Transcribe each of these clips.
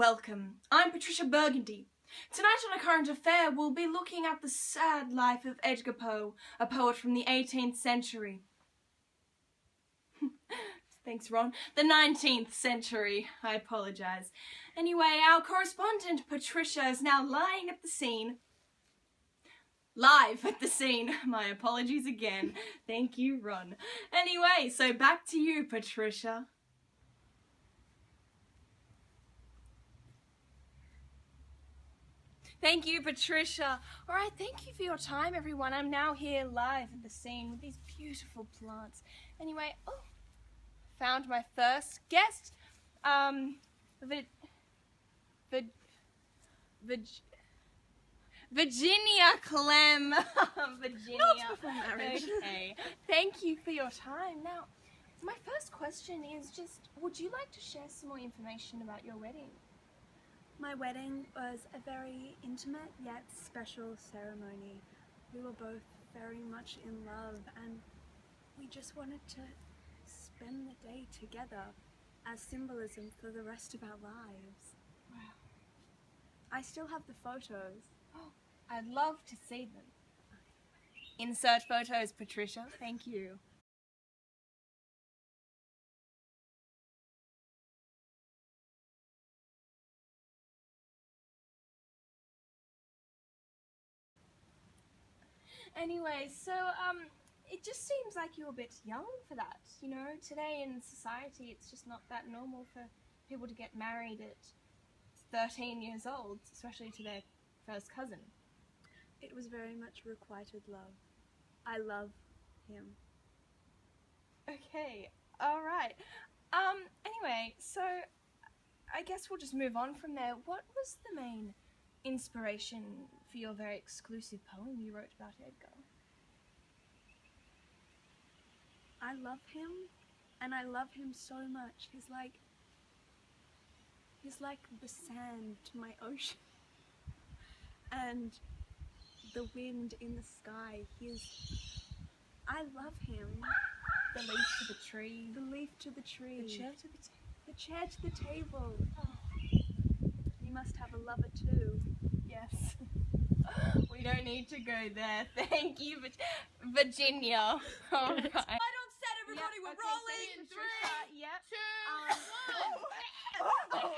welcome. I'm Patricia Burgundy. Tonight on A Current Affair, we'll be looking at the sad life of Edgar Poe, a poet from the 18th century. Thanks, Ron. The 19th century. I apologise. Anyway, our correspondent Patricia is now lying at the scene. Live at the scene. My apologies again. Thank you, Ron. Anyway, so back to you, Patricia. Thank you, Patricia. All right, thank you for your time, everyone. I'm now here live at the scene with these beautiful plants. Anyway, found my first guest. Virginia Clem. Virginia. Not before marriage. Okay. Thank you for your time. Now, my first question is just, would you like to share some more information about your wedding? My wedding was a very intimate yet special ceremony. We were both very much in love and we just wanted to spend the day together as symbolism for the rest of our lives. Wow. I still have the photos. Oh, I'd love to see them. Insert photos, Patricia. Thank you. Anyway, so, it just seems like you're a bit young for that. You know, today in society, it's just not that normal for people to get married at 13 years old, especially to their first cousin. It was very much requited love. I love him. Okay, alright. Anyway, so I guess we'll just move on from there. What was the main inspiration for your very exclusive poem you wrote about Edgar? I love him, and I love him so much. He's like the sand to my ocean, and the wind in the sky. I love him. The leaf to the tree. The leaf to the tree. The chair to the table. The chair to the table. Oh. You must have a lover too. Yes. We don't need to go there. Thank you, Virginia. All right. I don't set everybody. Yep, We're okay, rolling. so Patricia, Yep. 2, 1.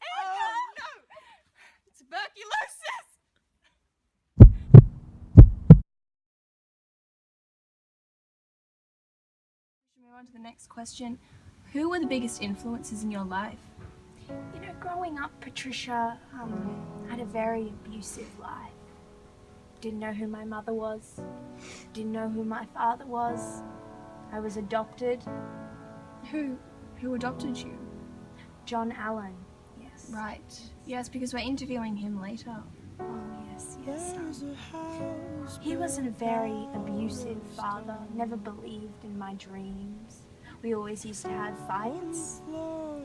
No! Tuberculosis! We should move on to the next question. Who were the biggest influences in your life? You know, growing up, Patricia had a very abusive life. Didn't know who my mother was. Didn't know who my father was. I was adopted. Who adopted you? John Allan. Yes. Right. Yes, because we're interviewing him later. Oh, yes, yes. He was a very abusive father. Never believed in my dreams. We always used to have fights.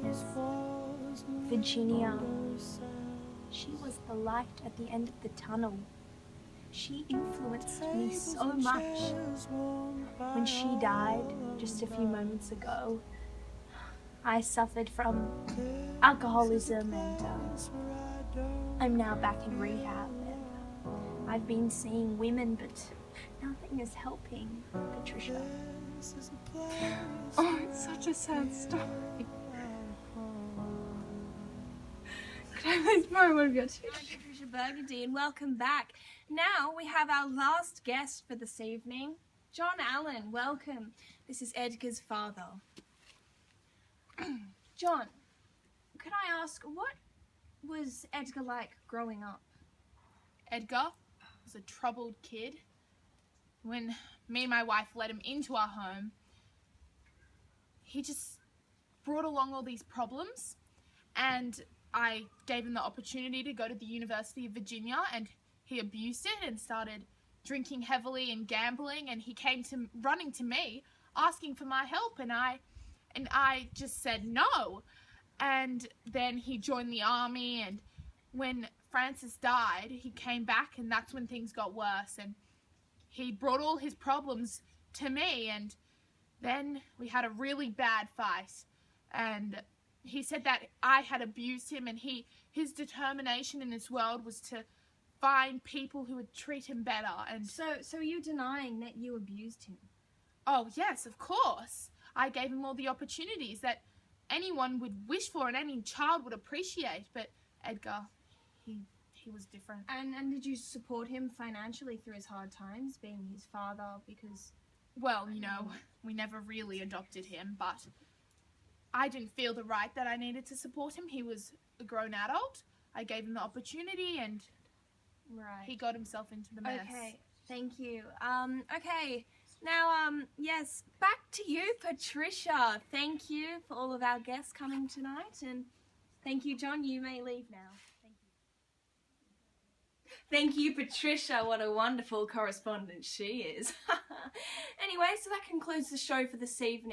Yes. Virginia, she was the light at the end of the tunnel. She influenced me so much. When she died just a few moments ago, I suffered from alcoholism and I'm now back in rehab. And I've been seeing women, but nothing is helping, Patricia. Oh, it's such a sad story. Could I please borrow one of your tissues? I'm Patricia Burgundy and welcome back. Now we have our last guest for this evening, John Allan. Welcome. This is Edgar's father. John, could I ask, what was Edgar like growing up? Edgar was a troubled kid. When me and my wife let him into our home, he just brought along all these problems, and I gave him the opportunity to go to the University of Virginia, and he abused it and started drinking heavily and gambling, and he came to running to me asking for my help, and I just said no. And then he joined the army, and when Francis died, he came back, and that's when things got worse, and he brought all his problems to me, and then we had a really bad fight, and he said that I had abused him, and his determination in this world was to find people who would treat him better. And So you're denying that you abused him? oh yes, of course. I gave him all the opportunities that anyone would wish for and any child would appreciate, but Edgar, he was different. And did you support him financially through his hard times, being his father? Because, Well, you know, we never really adopted him, but I didn't feel the right that I needed to support him. He was a grown adult. I gave him the opportunity, and right. he got himself into the mess. Okay, thank you. Okay, now, yes, back to you, Patricia. Thank you for all of our guests coming tonight, and thank you, John. You may leave now. Thank you, Patricia. What a wonderful correspondent she is. Anyway, so that concludes the show for this evening.